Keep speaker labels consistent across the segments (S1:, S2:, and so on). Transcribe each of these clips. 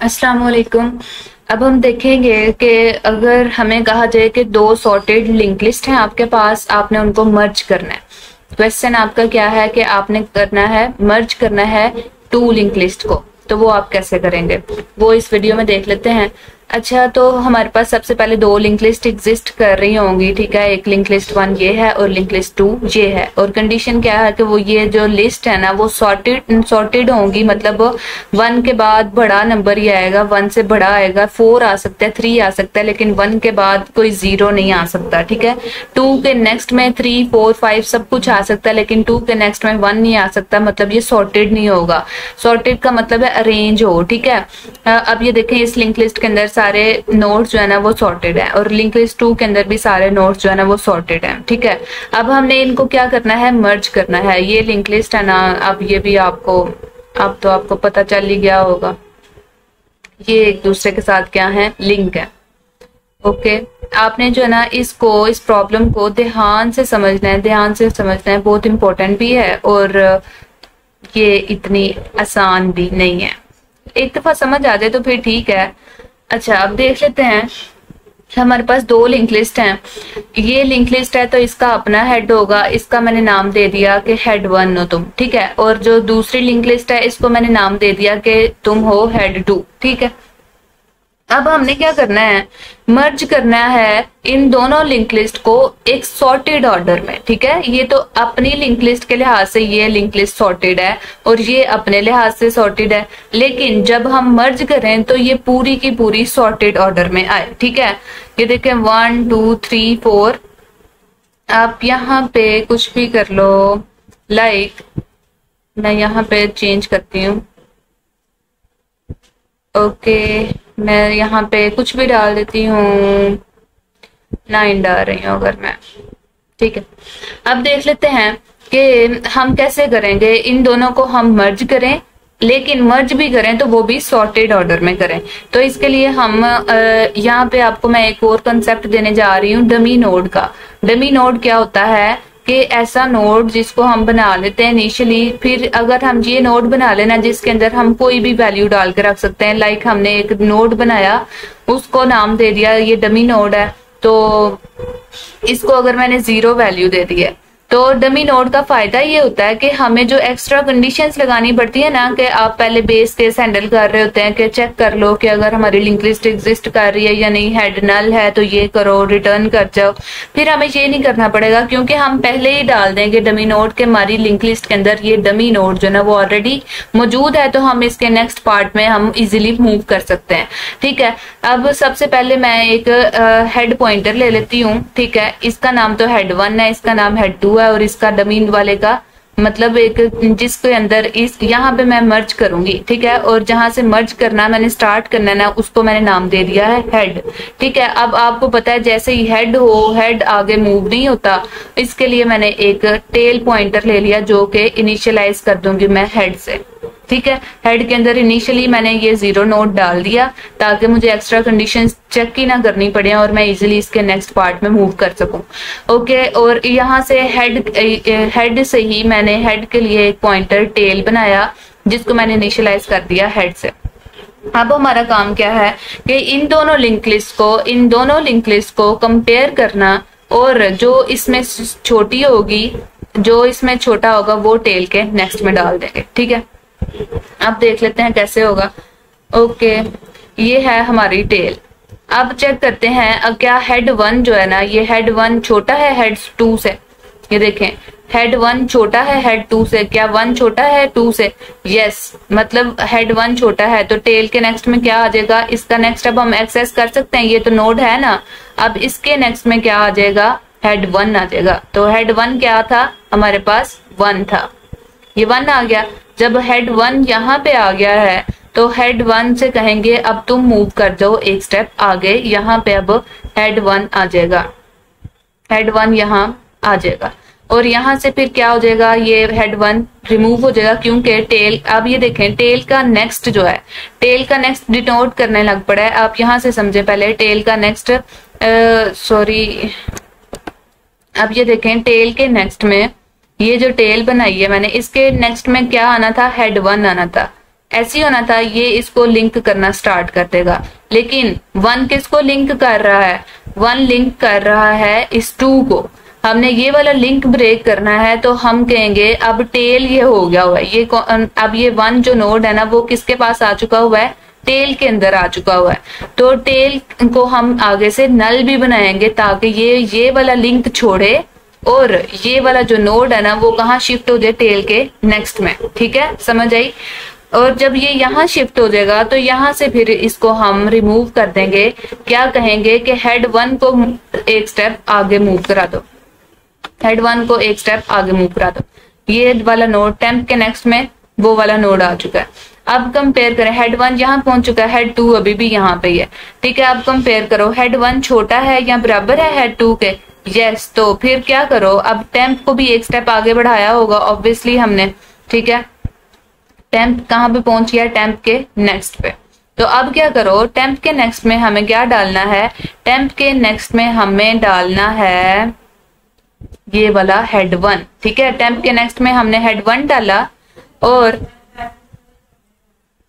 S1: अस्सलाम वालेकुम। अब हम देखेंगे कि अगर हमें कहा जाए कि दो सॉर्टेड लिंक लिस्ट हैं आपके पास, आपने उनको मर्ज करना है। क्वेश्चन आपका क्या है कि आपने करना है मर्ज करना है टू लिंक लिस्ट को, तो वो आप कैसे करेंगे वो इस वीडियो में देख लेते हैं। अच्छा, तो हमारे पास सबसे पहले दो लिंक लिस्ट एग्जिस्ट कर रही होंगी, ठीक है। एक लिंक लिस्ट 1 ये है और लिंक लिस्ट 2 ये है, और कंडीशन क्या है कि वो ये जो लिस्ट है ना वो सॉर्टेड होंगी, मतलब 1 के बाद बड़ा नंबर ही आएगा, 1 से बड़ा आएगा, 4 आ सकता है, 3 आ सकता है, लेकिन 1 के बाद कोई 0 नहीं आ सकता, ठीक है। 2 के नेक्स्ट में 3 4 5 सब कुछ आ सकता है, लेकिन 2 के नेक्स्ट में 1 नहीं आ सकता, मतलब ये सॉर्टेड नहीं होगा। सॉर्टेड का मतलब है अरेंज हो, ठीक है। अब ये देखें, इस लिंक लिस्ट के अंदर सारे नोड्स जो है ना वो सॉर्टेड है, और लिंक लिस्ट 2 के अंदर भी सारे नोड्स जो है ना वो सॉर्टेड है, ठीक है। अब हमने इनको क्या करना है, मर्ज करना है। ये लिंक लिस्ट है ना, अब ये भी आपको अब तो आपको पता चल ही गया होगा, ये एक दूसरे के साथ क्या है, लिंक है। ओके, आपने जो है ना इसको, इस प्रॉब्लम को ध्यान से समझना है, ध्यान से समझना है, बहुत इंपॉर्टेंट भी है और ये इतनी आसान भी नहीं है। एक दफा समझ आ जाए तो फिर ठीक है। अच्छा, अब देख लेते हैं, हमारे पास दो लिंक लिस्ट हैं। ये लिंक लिस्ट है तो इसका अपना हेड होगा, इसका मैंने नाम दे दिया कि हेड 1 हो तुम, ठीक है। और जो दूसरी लिंक लिस्ट है इसको मैंने नाम दे दिया कि तुम हो हेड 2, ठीक है। अब हमने क्या करना है, मर्ज करना है इन दोनों लिंक लिस्ट को एक सॉर्टेड ऑर्डर में, ठीक है। ये तो अपनी लिंक लिस्ट के लिहाज से ये लिंक लिस्ट सॉर्टेड है और ये अपने लिहाज से सॉर्टेड है, लेकिन जब हम मर्ज करें तो ये पूरी की पूरी सॉर्टेड ऑर्डर में आए, ठीक है। ये देखें 1 2 3 4, आप यहाँ पे कुछ भी कर लो, लाइक मैं यहाँ पे चेंज करती हूँ। ओके, मैं यहाँ पे कुछ भी डाल देती हूँ, 9 डाल रही हूँ अगर मैं, ठीक है। अब देख लेते हैं कि हम कैसे करेंगे, इन दोनों को हम मर्ज करें, लेकिन मर्ज भी करें तो वो भी सॉर्टेड ऑर्डर में करें। तो इसके लिए हम यहाँ पे आपको मैं एक और कंसेप्ट देने जा रही हूँ, डमी नोड का। डमी नोड क्या होता है कि ऐसा नोड जिसको हम बना लेते हैं इनिशियली, फिर अगर हम ये नोड बना लेना जिसके अंदर हम कोई भी वैल्यू डाल के रख सकते हैं। लाइक हमने एक नोड बनाया, उसको नाम दे दिया ये डमी नोड है, तो इसको अगर मैंने 0 वैल्यू दे दी है, तो डमी नोड का फायदा ये होता है कि हमें जो एक्स्ट्रा कंडीशंस लगानी पड़ती है ना, कि आप पहले बेस केस हैंडल कर रहे होते हैं कि चेक कर लो कि अगर हमारी लिंक लिस्ट एग्जिस्ट कर रही है या नहीं, हेड नल है तो ये करो, रिटर्न कर जाओ। फिर हमें ये नहीं करना पड़ेगा क्योंकि हम पहले ही डाल देंगे डमी नोड के हमारी लिंक लिस्ट के अंदर ये डमी नोड जो ना वो ऑलरेडी मौजूद है, तो हम इसके नेक्स्ट पार्ट में हम इजिली मूव कर सकते हैं, ठीक है। अब सबसे पहले मैं एक हेड पॉइंटर ले लेती हूँ, ठीक है। इसका नाम तो हेड 1 है, इसका नाम हेड 2 और इसका डमी वाले का मतलब एक जिसके अंदर इस यहाँ पे मैं मर्ज करूंगी, ठीक है। और जहां से मर्ज करना मैंने स्टार्ट करना ना, उसको मैंने नाम दे दिया है हेड, ठीक है। अब आपको पता है जैसे ही हेड हो, हेड आगे मूव नहीं होता, इसके लिए मैंने एक टेल पॉइंटर ले लिया जो कि इनिशियलाइज कर दूंगी मैं हेड से, ठीक है। हेड के अंदर इनिशियली मैंने ये 0 नोट डाल दिया ताकि मुझे एक्स्ट्रा कंडीशंस चेक ही ना करनी पड़े और मैं इजीली इसके नेक्स्ट पार्ट में मूव कर सकूं। ओके, और यहाँ से हेड से ही मैंने हेड के लिए एक पॉइंटर टेल बनाया जिसको मैंने इनिशियलाइज कर दिया हेड से। अब हमारा काम क्या है कि इन दोनों लिंक लिस्ट को कंपेयर करना, और जो इसमें छोटी होगी, जो इसमें छोटा होगा वो टेल के नेक्स्ट में डाल देंगे, ठीक है। अब देख लेते हैं कैसे होगा। ओके, ये है हमारी टेल। अब चेक करते हैं अब क्या हेड 1 जो है ना, ये हेड 1 छोटा है हेड 2 से। ये देखें, हेड 1 छोटा है हेड 2 से। क्या 1 छोटा है 2 से? यस, मतलब हेड 1 छोटा है तो टेल के नेक्स्ट में क्या आ जाएगा, इसका नेक्स्ट अब हम एक्सेस कर सकते हैं, ये तो नोड है ना। अब इसके नेक्स्ट में क्या आ जाएगा, हेड 1 आ जाएगा। तो हेड 1 क्या था हमारे पास, 1 था, ये 1 आ गया। जब हेड 1 यहाँ पे आ गया है तो हेड 1 से कहेंगे अब तुम मूव कर जाओ एक स्टेप आगे, यहाँ पे अब हेड 1 आ जाएगा, हेड 1 यहाँ आ जाएगा। और यहाँ से फिर क्या हो जाएगा, ये हेड 1 रिमूव हो जाएगा क्योंकि टेल, अब ये देखें टेल का नेक्स्ट जो है, टेल का नेक्स्ट डिनोट करने लग पड़ा है। आप यहाँ से समझे पहले टेल का नेक्स्ट, अब ये देखें टेल के नेक्स्ट में ये जो टेल बनाई है मैंने, इसके नेक्स्ट में क्या आना था, हेड 1 आना था। ऐसी होना था, ये इसको लिंक करना स्टार्ट कर देगा। लेकिन 1 किसको लिंक कर रहा है? 1 लिंक कर रहा है इस 2 को। हमने ये वाला लिंक ब्रेक करना है, तो हम कहेंगे अब टेल ये हो गया हुआ है, ये अब ये 1 जो नोड है ना वो किसके पास आ चुका हुआ है? टेल के अंदर आ चुका हुआ है। तो टेल को हम आगे से नल भी बनाएंगे ताकि ये वाला लिंक छोड़े और ये वाला जो नोड है ना वो कहाँ शिफ्ट हो जाए? टेल के नेक्स्ट में। ठीक है, समझ आई? और जब ये यहाँ शिफ्ट हो जाएगा तो यहाँ से फिर इसको हम रिमूव कर देंगे। क्या कहेंगे कि हेड 1 को एक स्टेप आगे मूव करा दो, हेड 1 को एक स्टेप आगे मूव करा दो। ये वाला नोड टेम्प के नेक्स्ट में वो वाला नोड आ चुका है। अब कंपेयर करें, हेड 1 यहाँ पहुंच चुका है, हेड 2 अभी भी यहाँ पे ही है। ठीक है, अब कंपेयर करो, हेड 1 छोटा है या बराबर है हेड 2 के? यस। तो फिर क्या करो, अब टेम्प को भी एक स्टेप आगे बढ़ाया होगा ऑब्वियसली हमने। ठीक है, टेम्प कहाँ पे पहुंच गया? टेम्प के नेक्स्ट पे। तो अब क्या करो, टेम्प के नेक्स्ट में हमें क्या डालना है? टेम्प के नेक्स्ट में हमें डालना है ये वाला हेड 1। ठीक है, टेम्प के नेक्स्ट में हमने हेड 1 डाला और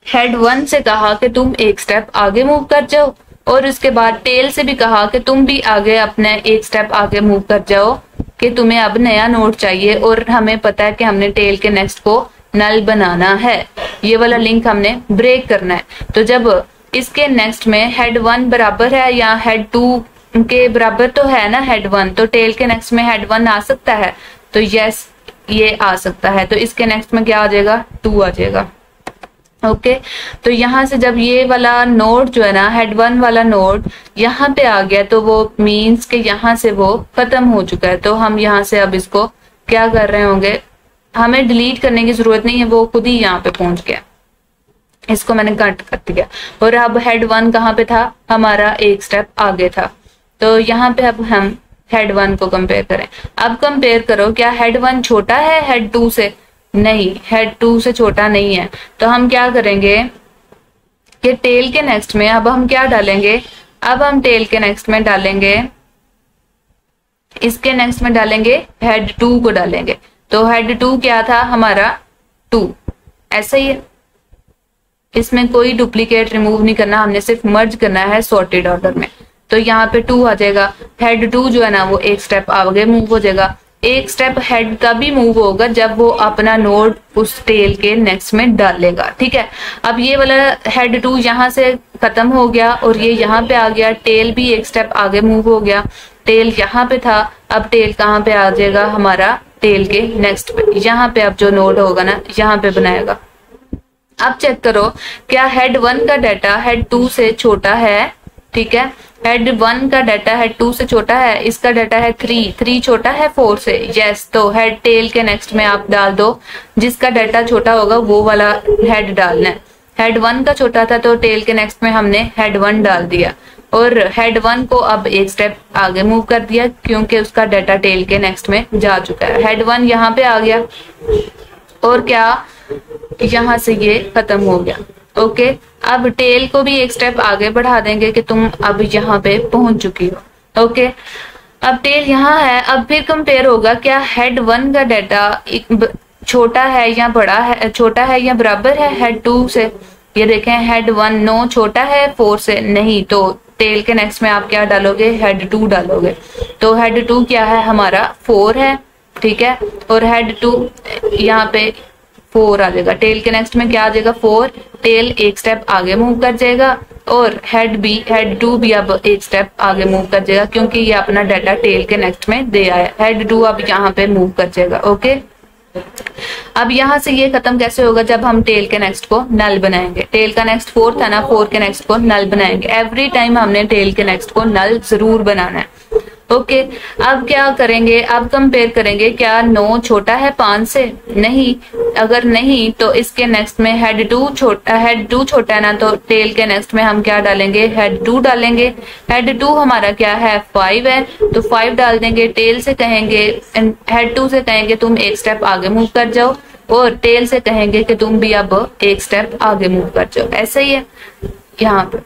S1: हेड 1 से कहा कि तुम एक स्टेप आगे मूव कर जाओ, और उसके बाद टेल से भी कहा कि तुम भी आगे अपने एक स्टेप आगे मूव कर जाओ कि तुम्हें अब नया नोड चाहिए। और हमें पता है कि हमने टेल के नेक्स्ट को नल बनाना है, ये वाला लिंक हमने ब्रेक करना है। तो जब इसके नेक्स्ट में हेड 1 बराबर है या हेड 2 के बराबर तो है ना हेड 1, तो टेल के नेक्स्ट में हेड 1 आ सकता है। तो यस, ये आ सकता है। तो इसके नेक्स्ट में क्या आ जाएगा? 2 आ जाएगा। ओके, तो यहाँ से जब ये वाला नोड जो है ना हेड 1 वाला नोड यहाँ पे आ गया तो वो मीन्स के यहाँ से वो खत्म हो चुका है। तो हम यहाँ से अब इसको क्या कर रहे होंगे, हमें डिलीट करने की जरूरत नहीं है, वो खुद ही यहाँ पे पहुंच गया। इसको मैंने कट कर दिया। और अब हेड 1 कहाँ पे था? हमारा एक स्टेप आगे था। तो यहाँ पे अब हम हेड 1 को कंपेयर करें। अब कंपेयर करो, क्या हेड 1 छोटा है हेड 2 से? नहीं, हेड 2 से छोटा नहीं है। तो हम क्या करेंगे कि टेल के नेक्स्ट में अब हम क्या डालेंगे? अब हम टेल के नेक्स्ट में डालेंगे, इसके नेक्स्ट में डालेंगे हेड 2 को डालेंगे। तो हेड 2 क्या था? हमारा 2। ऐसा ही है, इसमें कोई डुप्लीकेट रिमूव नहीं करना, हमने सिर्फ मर्ज करना है सॉर्टेड ऑर्डर में। तो यहाँ पे 2 आ जाएगा। हेड 2 जो है ना वो एक स्टेप आगे मूव हो जाएगा। एक स्टेप हेड तभी मूव होगा जब वो अपना नोड उस टेल के नेक्स्ट में डालेगा। ठीक है, अब ये वाला हेड 2 यहाँ से खत्म हो गया और ये यहाँ पे आ गया। टेल भी एक स्टेप आगे मूव हो गया। टेल यहाँ पे था, अब टेल कहाँ पे आ जाएगा? हमारा टेल के नेक्स्ट पे। यहाँ पे अब जो नोड होगा ना यहाँ पे बनाएगा। अब चेक करो, क्या हेड 1 का डाटा हेड 2 से छोटा है? ठीक है, हेड 1 का डाटा हेड 2 से छोटा है, इसका डाटा है 3 छोटा है 4 से। यस, तो हेड टेल के नेक्स्ट में आप डाल दो, जिसका डाटा छोटा होगा वो वाला हेड डालना है। हेड 1 का छोटा था तो टेल के नेक्स्ट में हमने हेड 1 डाल दिया और हेड 1 को अब एक स्टेप आगे मूव कर दिया क्योंकि उसका डाटा टेल के नेक्स्ट में जा चुका है। हेड 1 यहाँ पे आ गया और क्या यहाँ से ये खत्म हो गया। ओके, अब टेल को भी एक स्टेप आगे बढ़ा देंगे कि तुम अब यहाँ पे पहुंच चुकी हो। ओके, अब टेल यहाँ है। अब फिर कंपेयर होगा, क्या हेड 1 का डाटा छोटा है या बड़ा है, छोटा है या बराबर है हेड 2 से? ये देखें, हेड 1 नो छोटा है 4 से, नहीं। तो टेल के नेक्स्ट में आप क्या डालोगे? हेड 2 डालोगे। तो हेड 2 क्या है? हमारा 4 है। ठीक है, और हेड 2 यहाँ पे 4 आ जाएगा। टेल के नेक्स्ट में क्या आ जाएगा? 4। टेल एक स्टेप आगे मूव कर जाएगा और हेड 2 भी अब एक स्टेप आगे मूव कर जाएगा क्योंकि ये अपना डाटा टेल के नेक्स्ट में दे आया। हेड 2 अब यहाँ पे मूव कर जाएगा। ओके, अब यहाँ से ये खत्म कैसे होगा? जब हम टेल के नेक्स्ट को नल बनाएंगे। टेल का नेक्स्ट 4 था ना, 4 के नेक्स्ट को नल बनाएंगे। एवरी टाइम हमने टेल के नेक्स्ट को नल जरूर बनाना है। ओके, अब क्या करेंगे? अब कंपेयर करेंगे, क्या 9 छोटा है 5 से? नहीं। अगर नहीं तो इसके नेक्स्ट में हेड 2 छोटा है ना, तो टेल के नेक्स्ट में हम क्या डालेंगे? हेड 2 डालेंगे। हेड 2 हमारा क्या है? 5 है, तो 5 डाल देंगे। टेल से कहेंगे, हेड 2 से कहेंगे तुम एक स्टेप आगे मूव कर जाओ और टेल से कहेंगे कि तुम भी अब एक स्टेप आगे मूव कर जाओ। ऐसा ही है यहाँ पे।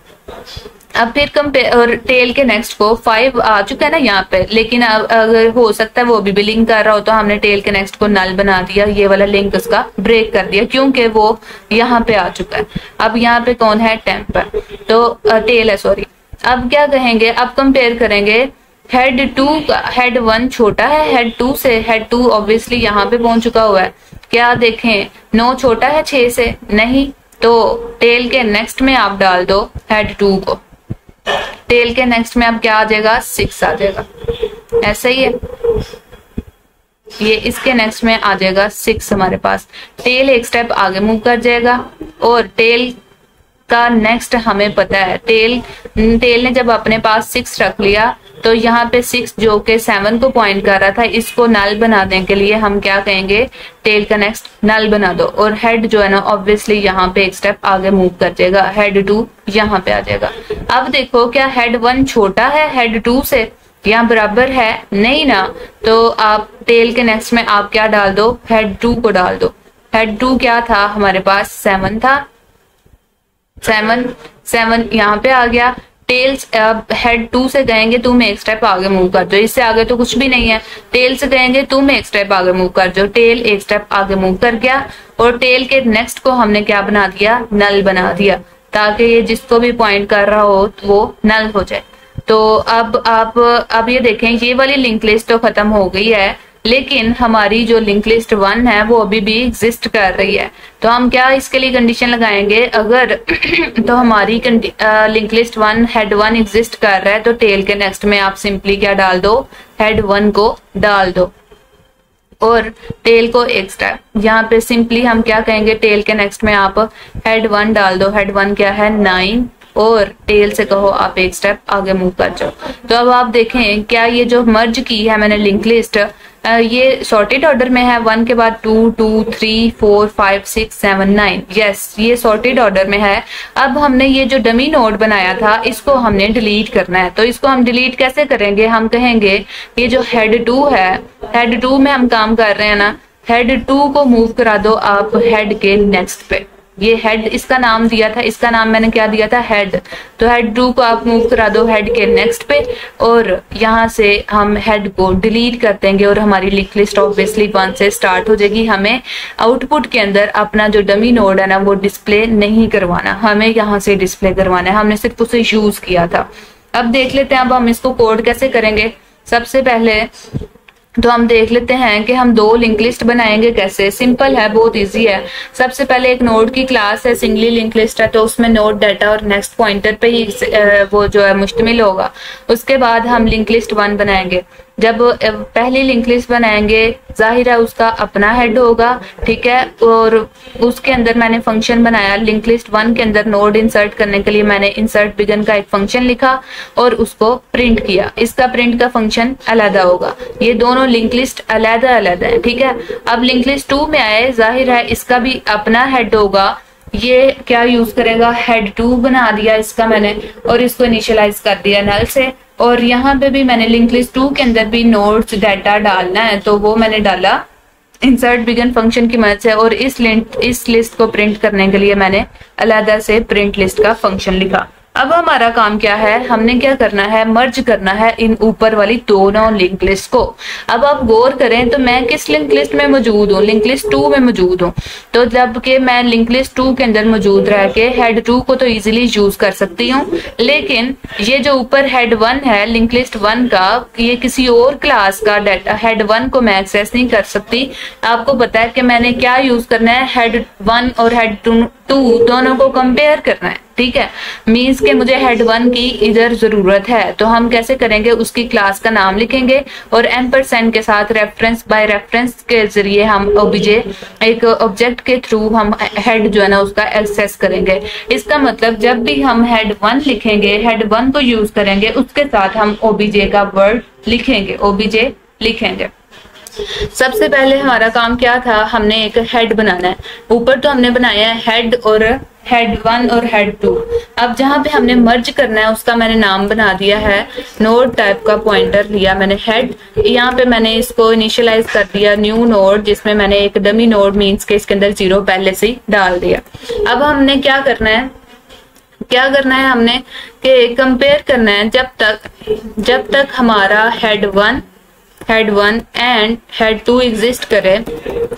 S1: अब फिर कंपेयर और टेल के नेक्स्ट को 5 आ चुका है ना यहाँ पे, लेकिन अब अगर हो सकता है वो भी लिंक कर रहा हो तो हमने टेल के नेक्स्ट को नल बना दिया, ये वाला लिंक उसका ब्रेक कर दिया क्योंकि वो यहाँ पे आ चुका है। अब यहाँ पे कौन है, टेम्प है, तो टेल है सॉरी। अब क्या कहेंगे, अब कंपेयर करेंगे हेड 2 हेड 1 छोटा है हेड 2 से, हेड 2 ऑब्वियसली यहाँ पे पहुंच चुका हुआ है। क्या देखें 9 छोटा है 6 से, नहीं, तो टेल के नेक्स्ट में आप डाल दो हेड 2 को, टेल के नेक्स्ट में अब क्या आ जाएगा, 6 आ जाएगा, ऐसा ही है, ये इसके नेक्स्ट में आ जाएगा 6 हमारे पास। टेल एक स्टेप आगे मूव कर जाएगा और टेल का नेक्स्ट हमें पता है, टेल ने जब अपने पास 6 रख लिया तो यहाँ पे 6 जो के 7 को पॉइंट कर रहा था, इसको नल बनाने के लिए हम क्या कहेंगे, टेल का नेक्स्ट नल बना दो, और हेड जो है ना ऑब्वियसली यहाँ पे एक स्टेप आगे मूव कर जाएगा, हेड 2 यहाँ पे आ जाएगा। अब देखो क्या हेड 1 छोटा है हेड 2 से, यहाँ बराबर है, नहीं ना, तो आप टेल के नेक्स्ट में आप क्या डाल दो, हेड 2 को डाल दो। हेड 2 क्या था हमारे पास, 7 था, 7 यहाँ पे आ गया। टेल्स अब हेड 2 से गएंगे, तुम एक स्टेप आगे मूव कर दो, इससे आगे तो कुछ भी नहीं है। टेल से गएंगे, तुम एक स्टेप आगे मूव कर दो, टेल एक स्टेप आगे मूव कर गया, और टेल के नेक्स्ट को हमने क्या बना दिया, नल बना दिया, ताकि ये जिसको भी पॉइंट कर रहा हो तो वो नल हो जाए। तो अब आप अब ये देखें, ये वाली लिंक लिस्ट तो खत्म हो गई है, लेकिन हमारी जो लिंक लिस्ट 1 है वो अभी भी एग्जिस्ट कर रही है। तो हम क्या इसके लिए कंडीशन लगाएंगे, अगर तो हमारी लिंक लिस्ट 1 हेड 1 एग्जिस्ट कर रहा है तो टेल के नेक्स्ट में आप सिंपली क्या डाल दो, हेड 1 को डाल दो, और टेल को एक स्टेप यहाँ पे सिंपली हम क्या कहेंगे, टेल के नेक्स्ट में आप हेड 1 डाल दो, हेड 1 क्या है 9, और टेल से कहो आप एक स्टेप आगे मूव कर जाओ। तो अब आप देखें क्या ये जो मर्ज की है मैंने लिंक लिस्ट, ये सॉर्टेड ऑर्डर में है, 1 के बाद 2 2 3 4 5 6 7 9, यस ये सॉर्टेड ऑर्डर में है। अब हमने ये जो डमी नोड बनाया था इसको हमने डिलीट करना है, तो इसको हम डिलीट कैसे करेंगे, हम कहेंगे ये जो हेड 2 है, हेड 2 में हम काम कर रहे हैं ना, हेड 2 को मूव करा दो आप हेड के नेक्स्ट पे, ये हेड इसका नाम दिया था, इसका नाम मैंने क्या दिया था, हेड, तो हेड 2 को आप मूव करा दो हेड के नेक्स्ट पे, और यहाँ से हम हेड को डिलीट कर देंगे और हमारी लिंक लिस्ट ऑब्वियसली 1 से स्टार्ट हो जाएगी। हमें आउटपुट के अंदर अपना जो डमी नोड है ना वो डिस्प्ले नहीं करवाना, हमें यहाँ से डिस्प्ले करवाना है, हमने सिर्फ उसे यूज किया था। अब देख लेते हैं अब हम इसको कोड कैसे करेंगे। सबसे पहले तो हम देख लेते हैं कि हम 2 लिंक लिस्ट बनाएंगे कैसे। सिंपल है, बहुत इजी है। सबसे पहले एक नोड की क्लास है, सिंगली लिंक लिस्ट है, तो उसमें नोड डाटा और नेक्स्ट पॉइंटर पे ही वो जो है मुश्तमिल होगा। उसके बाद हम लिंक लिस्ट 1 बनाएंगे। जब पहली लिंक लिस्ट बनाएंगे जाहिर है उसका अपना हेड होगा, ठीक है, और उसके अंदर मैंने फंक्शन बनाया लिंक लिस्ट 1 के अंदर नोड इंसर्ट करने के लिए मैंने इंसर्ट बिगन का एक फंक्शन लिखा और उसको प्रिंट किया। इसका प्रिंट का फंक्शन अलग होगा, ये दोनों लिंक लिस्ट अलग अलग है, ठीक है। अब लिंक लिस्ट 2 में आए, जाहिर है इसका भी अपना हेड होगा, ये क्या यूज करेगा, हेड 2 बना दिया इसका मैंने, और इसको इनिशियलाइज कर दिया नल से। और यहाँ पे भी मैंने लिंक लिस्ट 2 के अंदर भी नोड्स डाटा डालना है, तो वो मैंने डाला इंसर्ट बिगन फंक्शन की मदद से, और इस लिस्ट को प्रिंट करने के लिए मैंने अलग से प्रिंट लिस्ट का फंक्शन लिखा। अब हमारा काम क्या है, हमने क्या करना है, मर्ज करना है इन ऊपर वाली दोनों लिंक लिस्ट को। अब आप गौर करें तो मैं किस लिंक लिस्ट में मौजूद हूँ, लिंक लिस्ट 2 में मौजूद हूँ। तो जबकि मैं लिंक लिस्ट 2 के अंदर मौजूद रह के हेड 2 को तो इजीली यूज कर सकती हूँ, लेकिन ये जो ऊपर हेड 1 है लिंक लिस्ट 1 का, ये किसी और क्लास का डाटा हेड 1 को मैं एक्सेस नहीं कर सकती। आपको पता है कि मैंने क्या यूज करना है, हेड 1 और हेड 2 दोनों को कंपेयर करना है, ठीक है। मीन्स के मुझे हेड 1 की इधर जरूरत है, तो हम कैसे करेंगे, उसकी क्लास का नाम लिखेंगे और एम्परसेंड के साथ रेफरेंस बाय रेफरेंस के जरिए हम ओबीजे एक ऑब्जेक्ट के थ्रू हम हेड जो है ना उसका एक्सेस करेंगे। इसका मतलब जब भी हम हेड 1 लिखेंगे, हेड 1 को यूज करेंगे, उसके साथ हम ओबीजे का वर्ड लिखेंगे, ओबीजे लिखेंगे। सबसे पहले हमारा काम क्या था, हमने एक हेड बनाना है। ऊपर तो हमने बनाया है हेड और हेड 1 और हेड 2। अब जहां पे हमने मर्ज करना है उसका मैंने नाम बना दिया है, नोड टाइप का पॉइंटर लिया मैंने हेड, यहाँ पे मैंने इसको इनिशियलाइज कर दिया न्यू नोड, जिसमें मैंने एक डमी नोड मीन्स के इसके अंदर 0 पहले से ही डाल दिया। अब हमने क्या करना है, क्या करना है हमने कि कंपेयर करना है जब तक हमारा head one and head two exist करे,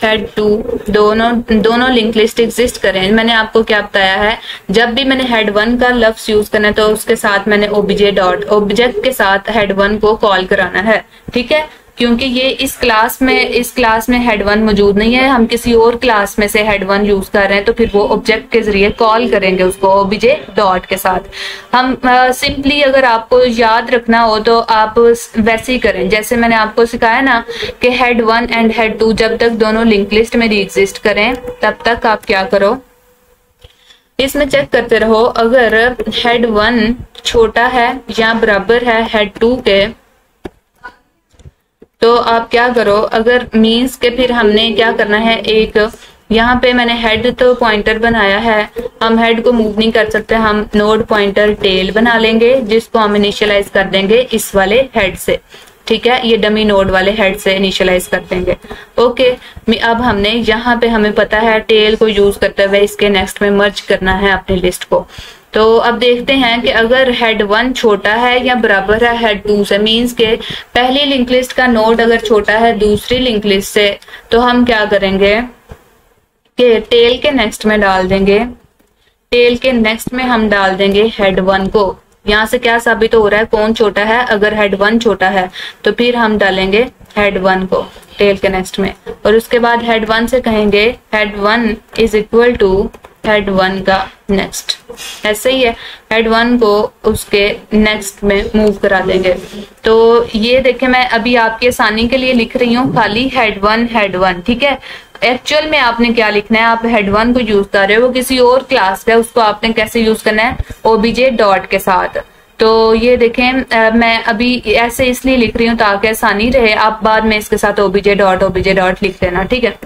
S1: हेड टू दोनों लिंक लिस्ट एग्जिस्ट करें। मैंने आपको क्या बताया है, जब भी मैंने हेड वन का लफ्ज यूज करना है तो उसके साथ मैंने ओबीजे डॉट ऑब्जेक्ट के साथ हेड वन को कॉल कराना है, ठीक है। क्योंकि ये इस क्लास में हेड वन मौजूद नहीं है, हम किसी और क्लास में से हेड वन यूज कर रहे हैं, तो फिर वो ऑब्जेक्ट के जरिए कॉल करेंगे उसको ओबीजे डॉट के साथ। हम सिंपली अगर आपको याद रखना हो तो आप वैसे ही करें जैसे मैंने आपको सिखाया ना कि head one and head two जब तक दोनों लिंक लिस्ट में एग्जिस्ट करें तब तक आप क्या करो, इसमें चेक करते रहो। अगर हेड वन छोटा है या बराबर है हेड टू के तो आप क्या करो, अगर मीन्स के फिर हमने क्या करना है, एक यहाँ पे मैंने हेड तो पॉइंटर बनाया है, हम हेड को मूव नहीं कर सकते, हम नोड पॉइंटर टेल बना लेंगे जिसको हम इनिशियलाइज कर देंगे इस वाले हेड से, ठीक है। ये डमी नोड वाले हेड से इनिशियलाइज कर देंगे। ओके, अब हमने यहाँ पे हमें पता है टेल को यूज करते हुए इसके नेक्स्ट में मर्ज करना है अपनी लिस्ट को। तो अब देखते हैं कि अगर हेड वन छोटा है या बराबर है हेड टू से, मीन्स के पहली लिंक लिस्ट का नोड अगर छोटा है दूसरी लिंक लिस्ट से, तो हम क्या करेंगे कि टेल के नेक्स्ट में डाल देंगे, टेल के नेक्स्ट में हम डाल देंगे हेड वन को। यहाँ से क्या साबित हो रहा है, कौन छोटा है, अगर हेड वन छोटा है तो फिर हम डालेंगे हेड वन को टेल के नेक्स्ट में, और उसके बाद हेड वन से कहेंगे head one is equal to head one का नेक्स्ट। ऐसे ही है, हेड वन को उसके नेक्स्ट में मूव करा देंगे। तो ये देखें, मैं अभी आपकी आसानी के लिए लिख रही हूँ खाली हेड वन, ठीक है। एक्चुअल में आपने क्या लिखना है, आप हेड वन को यूज कर रहे हो, वो किसी और क्लास का है, उसको आपने कैसे यूज करना है, ओबीजे डॉट के साथ। तो ये देखें मैं अभी ऐसे इसलिए लिख रही हूँ ताकि आसानी रहे, आप बाद में इसके साथ ओबीजे डॉट लिख लेना, ठीक है।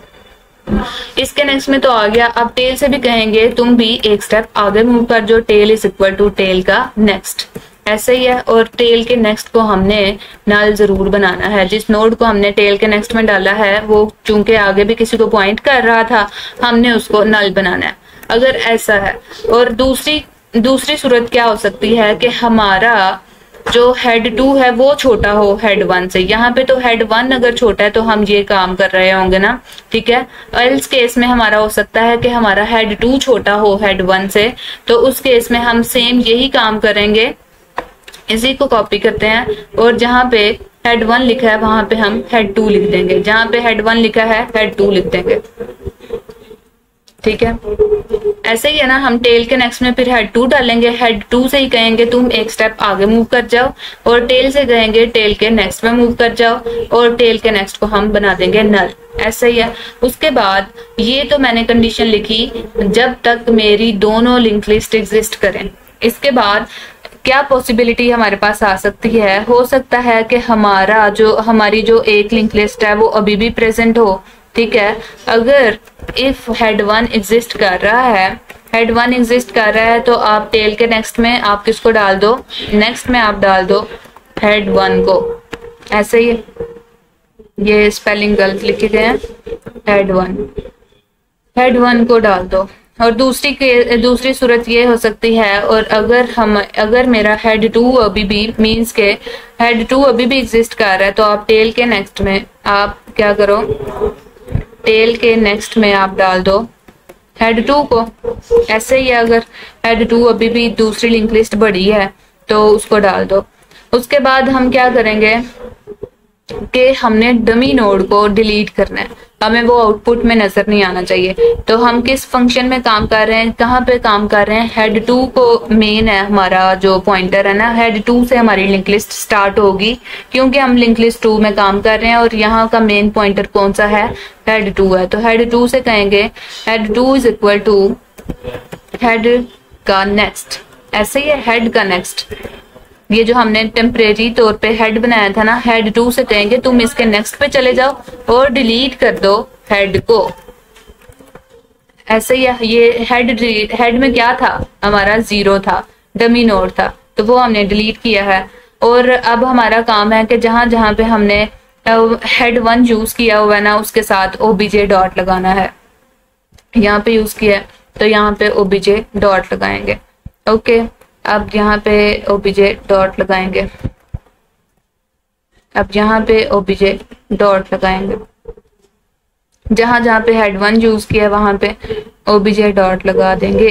S1: इसके नेक्स्ट में तो आ गया। अब टेल से भी कहेंगे तुम भी एक स्टेप आगे मूव कर, जो tail is equal to tail का नेक्स्ट, ऐसे ही है। और टेल के नेक्स्ट को हमने नल जरूर बनाना है, जिस नोड को हमने टेल के नेक्स्ट में डाला है वो चूंकि आगे भी किसी को पॉइंट कर रहा था, हमने उसको नल बनाना है, अगर ऐसा है। और दूसरी सूरत क्या हो सकती है कि हमारा जो हेड टू है वो छोटा हो हेड वन से। यहाँ पे तो हेड वन अगर छोटा है तो हम ये काम कर रहे होंगे ना, ठीक है। एल्स केस में हमारा हो सकता है कि हमारा हेड टू छोटा हो हेड वन से, तो उस केस में हम सेम यही काम करेंगे, इसी को कॉपी करते हैं और जहाँ पे हेड वन लिखा है वहां पे हम हेड टू लिख देंगे, जहाँ पे हेड वन लिखा है हेड टू लिख देंगे, ठीक है। ऐसे ही है ना, हम टेल के नेक्स्ट में फिर हेड टू डालेंगे, हेड टू से ही कहेंगे तुम एक स्टेप आगे मूव कर जाओ, और टेल से कहेंगे टेल के नेक्स्ट में मूव कर जाओ, और टेल के नेक्स्ट को हम बना देंगे नल, ऐसा ही है। उसके बाद ये तो मैंने कंडीशन लिखी जब तक मेरी दोनों लिंक लिस्ट एग्जिस्ट करें। इसके बाद क्या पॉसिबिलिटी हमारे पास आ सकती है, हो सकता है कि हमारी जो एक लिंक लिस्ट है वो अभी भी प्रेजेंट हो, ठीक है। अगर इफ हेड वन एग्जिस्ट कर रहा है तो आप टेल के नेक्स्ट में आप किसको डाल दो, नेक्स्ट में आप डाल दो हेड वन को, ऐसे ही। ये स्पेलिंग गलत लिखे गए हैं, हेड वन को डाल दो। और दूसरी सूरत ये हो सकती है, और अगर मेरा हेड टू अभी भी मीन्स के हेड टू अभी भी एग्जिस्ट कर रहा है, तो आप टेल के नेक्स्ट में आप क्या करो, टेल के नेक्स्ट में आप डाल दो हेड टू को, ऐसे ही। अगर हेड टू अभी भी दूसरी लिंक लिस्ट बड़ी है तो उसको डाल दो। उसके बाद हम क्या करेंगे कि हमने डमी नोड को डिलीट करना है, हमें वो आउटपुट में नजर नहीं आना चाहिए। तो हम किस फंक्शन में काम कर रहे हैं, कहाँ पे काम कर रहे हैं, हेड टू को मेन है हमारा जो पॉइंटर है ना, हेड टू से हमारी लिंक लिस्ट स्टार्ट होगी, क्योंकि हम लिंक लिस्ट टू में काम कर रहे हैं और यहाँ का मेन पॉइंटर कौन सा है, हेड टू है। तो हेड टू से कहेंगे head two is equal to head का नेक्स्ट, ऐसे ही है, हेड का नेक्स्ट। ये जो हमने टेम्परेरी तौर पे हेड बनाया था ना, हेड टू से कहेंगे तुम इसके नेक्स्ट पे चले जाओ और डिलीट कर दो हेड को, ऐसे ही। ये हेड में क्या था, हमारा 0 था, डमी नोड था, तो वो हमने डिलीट किया है। और अब हमारा काम है कि जहां जहां पे हमने हेड वन यूज किया हुआ है ना, उसके साथ ओबीजे डॉट लगाना है। यहाँ पे यूज किया है तो यहाँ पे ओबीजे डॉट लगाएंगे, ओके, अब यहाँ पे ओबीजे डॉट लगाएंगे, अब यहाँ पे ओबीजे डॉट लगाएंगे, जहां जहां पे हेड 1 यूज किया वहां पे ओबीजे डॉट लगा देंगे।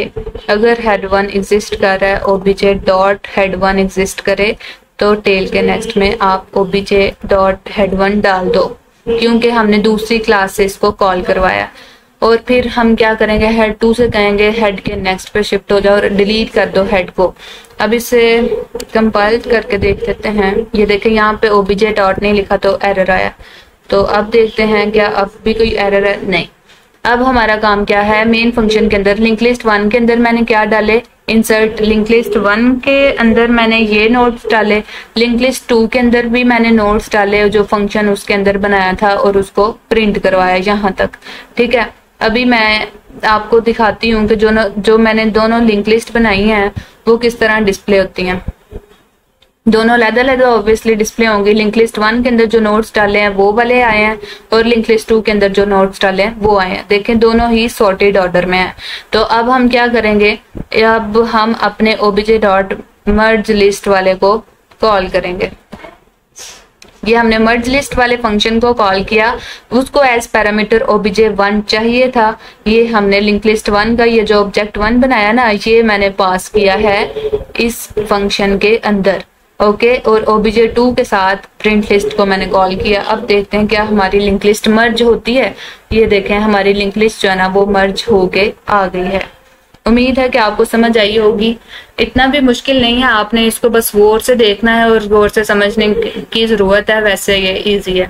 S1: अगर हेड 1 एग्जिस्ट कर रहा है, ओबीजे डॉट हेड 1 एग्जिस्ट करे तो टेल के नेक्स्ट में आप ओबीजे डॉट हेड 1 डाल दो, क्योंकि हमने दूसरी क्लास से इसको कॉल करवाया। और फिर हम क्या करेंगे, हेड 2 से कहेंगे हेड के नेक्स्ट पे शिफ्ट हो जाओ और डिलीट कर दो हेड को। अब इसे कंपाइल करके देख लेते हैं। ये देखें यहाँ पे ओबीजे डॉट नहीं लिखा तो एरर आया। तो अब देखते हैं क्या अब भी कोई एरर है, नहीं। अब हमारा काम क्या है, मेन फंक्शन के अंदर लिंक लिस्ट 1 के अंदर मैंने क्या डाले, इंसर्ट लिंक लिस्ट 1 के अंदर मैंने ये नोट्स डाले, लिंक लिस्ट 2 के अंदर भी मैंने नोट्स डाले जो फंक्शन उसके अंदर बनाया था और उसको प्रिंट करवाया यहाँ तक। ठीक है, अभी मैं आपको दिखाती हूँ कि जो मैंने दोनों लिंक लिस्ट बनाई हैं वो किस तरह डिस्प्ले होती हैं। दोनों अलग-अलग ऑब्वियसली डिस्प्ले होंगी। लिंक लिस्ट 1 के अंदर जो नोट्स डाले हैं वो वाले आए हैं और लिंक लिस्ट 2 के अंदर जो नोट्स डाले हैं वो आए हैं। देखें दोनों ही सॉर्टेड ऑर्डर में है। तो अब हम क्या करेंगे, अब हम अपने ओबीजे डॉट मर्ज लिस्ट वाले को कॉल करेंगे। ये हमने मर्ज लिस्ट वाले फंक्शन को कॉल किया, उसको एज पैरामीटर ओबीजे 1 चाहिए था। ये हमने लिंक लिस्ट 1 का ये जो ऑब्जेक्ट 1 बनाया ना, ये मैंने पास किया है इस फंक्शन के अंदर। ओके, और ओबीजे 2 के साथ प्रिंट लिस्ट को मैंने कॉल किया। अब देखते हैं क्या हमारी लिंक लिस्ट मर्ज होती है। ये देखें हमारी लिंक लिस्ट जो है ना वो मर्ज होके आ गई है। उम्मीद है कि आपको समझ आई होगी। इतना भी मुश्किल नहीं है, आपने इसको बस गौर से देखना है और गौर से समझने की जरूरत है, वैसे ये इजी है।